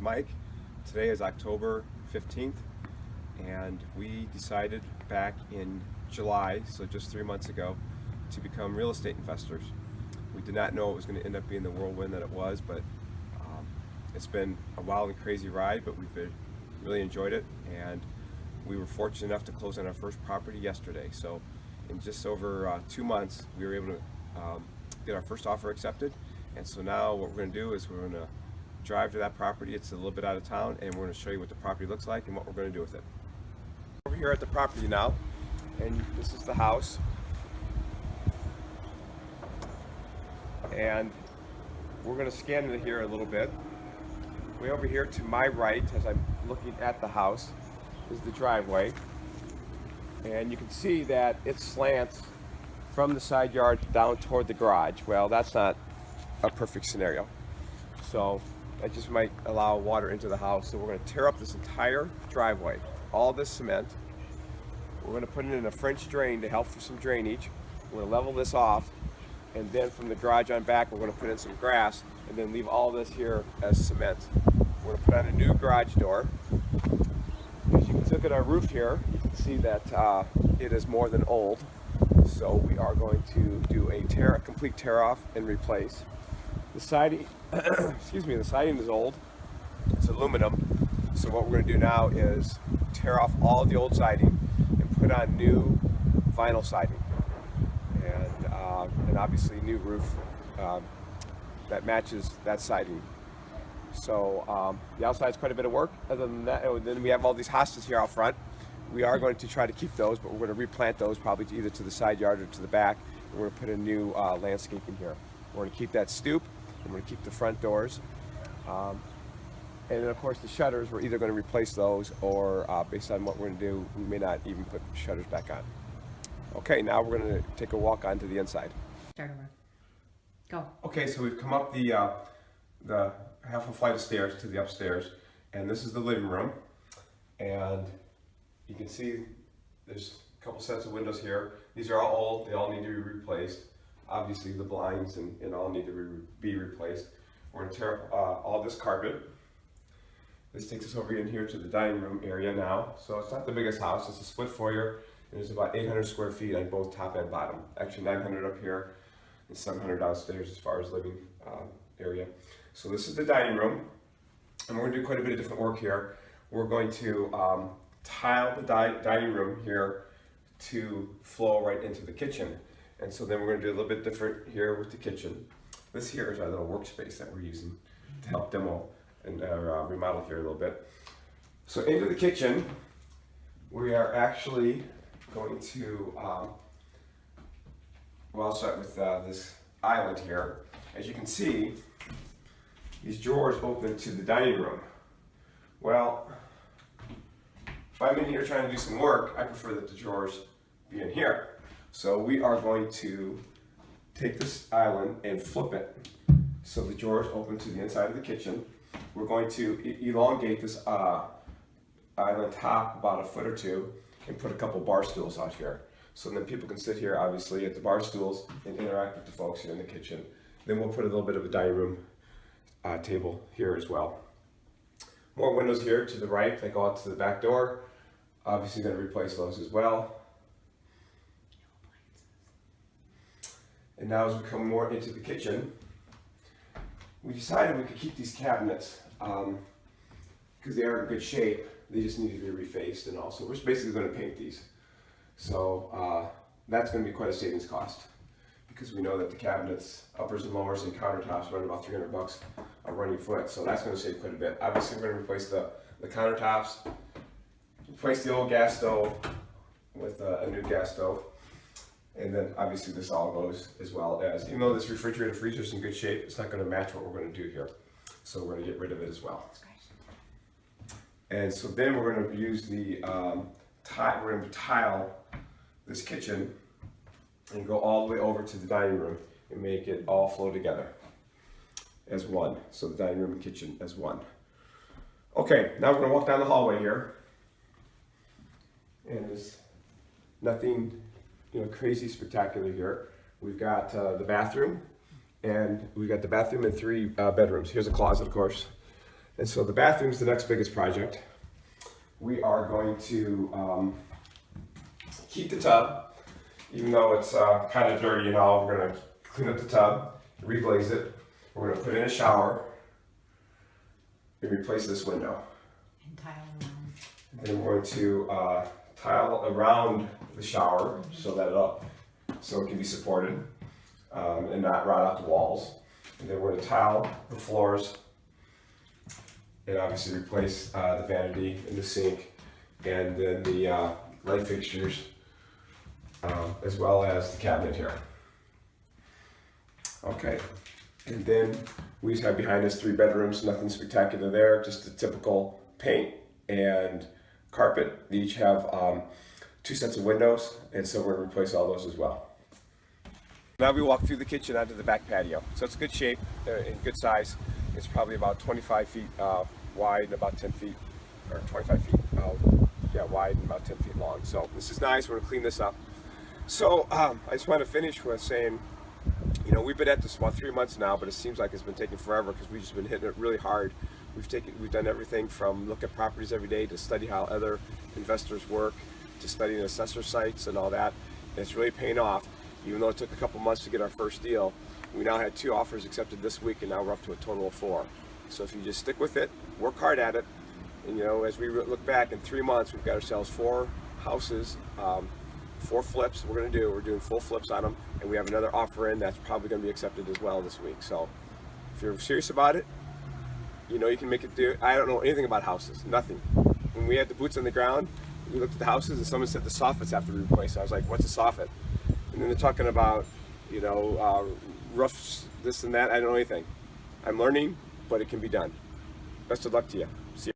Mike. Today is October 15th, and we decided back in July, so just 3 months ago, to become real estate investors. We did not know it was going to end up being the whirlwind that it was, but it's been a wild and crazy ride, but we've really enjoyed it, and we were fortunate enough to close on our first property yesterday. So in just over 2 months, we were able to get our first offer accepted. And so now what we're going to do is we're going to drive to that property. It's a little bit out of town, and we're going to show you what the property looks like and what we're going to do with it. Over here at the property now, and this is the house. And we're going to scan into here a little bit. Way over here to my right, as I'm looking at the house, is the driveway. And you can see that it slants from the side yard down toward the garage. Well, that's not a perfect scenario. So that just might allow water into the house. So we're going to tear up this entire driveway, all this cement. We're going to put it in a French drain to help for some drainage. We're going to level this off, and then from the garage on back, we're going to put in some grass, and then leave all this here as cement. We're going to put on a new garage door. As you can look at our roof here, you can see that it is more than old. So we are going to do a complete tear off and replace. The siding, the siding is old. It's aluminum. So what we're going to do now is tear off all of the old siding and put on new vinyl siding, and obviously new roof that matches that siding. So the outside is quite a bit of work. Other than that, then we have all these hostas here out front. We are going to try to keep those, but we're going to replant those probably either to the side yard or to the back. And we're going to put a new landscaping here. We're going to keep that stoop, and we're going to keep the front doors. And then of course the shutters, we're either going to replace those, or based on what we're going to do, we may not even put the shutters back on. Okay, now we're going to take a walk onto the inside. Start over. Go. Okay, so we've come up the half a flight of stairs to the upstairs, and this is the living room. And you can see there's a couple sets of windows here. These are all old, they all need to be replaced. Obviously the blinds and all need to be replaced. We're going to tear up all this carpet. This takes us over in here to the dining room area now. So it's not the biggest house, it's a split foyer, and there's about 800 square feet on both top and bottom. Actually 900 up here and 700 downstairs as far as living area. So this is the dining room, and we're going to do quite a bit of different work here. We're going to tile the dining room here to flow right into the kitchen. And so then we're going to do a little bit different here with the kitchen. This here is our little workspace that we're using to help demo and remodel here a little bit. So into the kitchen, we are actually going to, well, I'll start with this island here. As you can see, these drawers open to the dining room. Well, if I'm in here trying to do some work, I prefer that the drawers be in here. So we are going to take this island and flip it so the drawers open to the inside of the kitchen. We're going to elongate this island top about a foot or two and put a couple bar stools out here. So then people can sit here, obviously, at the bar stools and interact with the folks here in the kitchen. Then we'll put a little bit of a dining room table here as well. More windows here to the right that go out to the back door. Obviously going to replace those as well. And now as we come more into the kitchen, we decided we could keep these cabinets because they are in good shape. They just need to be refaced, and also we're basically going to paint these. So that's going to be quite a savings cost, because we know that the cabinets, uppers and lowers and countertops run about $300 a running foot. So that's going to save quite a bit. Obviously we're going to replace the countertops, replace the old gas stove with a new gas stove. And then obviously this all goes, as well as, even though this refrigerator freezer is in good shape, it's not going to match what we're going to do here. So we're going to get rid of it as well. And so then we're going to use the we're going to tile this kitchen and go all the way over to the dining room and make it all flow together as one. So the dining room and kitchen as one. Okay, now we're going to walk down the hallway here. And there's nothing crazy spectacular here. We've got the bathroom, and we've got the bathroom and 3 bedrooms. Here's a closet, of course. And so the bathroom's the next biggest project. We are going to keep the tub, even though it's kind of dirty and all. We're going to clean up the tub, reglaze it. We're going to put in a shower and replace this window. And tile around. Then we're going to tile around the shower so that it can be supported and not rot out the walls. And then we're going to tile the floors and obviously replace the vanity and the sink, and then the light fixtures, as well as the cabinet here. Okay, and then we just have behind us 3 bedrooms, nothing spectacular there, just the typical paint and carpet. They each have 2 sets of windows, and so we're going to replace all those as well. Now we walk through the kitchen onto the back patio. So it's good shape, in good size. It's probably about 25 feet wide and about 10 feet, or 25 feet wide and about 10 feet long. So this is nice. We're going to clean this up. So I just want to finish with saying, you know, we've been at this about 3 months now, but it seems like it's been taking forever because we've just been hitting it really hard. We've done everything from look at properties every day to study how other investors work, to studying assessor sites and all that. And it's really paying off. Even though it took a couple months to get our first deal, we now had 2 offers accepted this week, and now we're up to a total of 4. So if you just stick with it, work hard at it, and you know, as we look back in 3 months, we've got ourselves 4 houses, 4 flips. We're doing full flips on them, and we have another offer in that's probably going to be accepted as well this week. So if you're serious about it, you know you can make it do. I don't know anything about houses, nothing. When we had the boots on the ground, we looked at the houses, and someone said the soffits have to be replaced. I was like, what's a soffit? And then they're talking about, you know, roofs, this and that. I don't know anything. I'm learning, but it can be done. Best of luck to you. See you.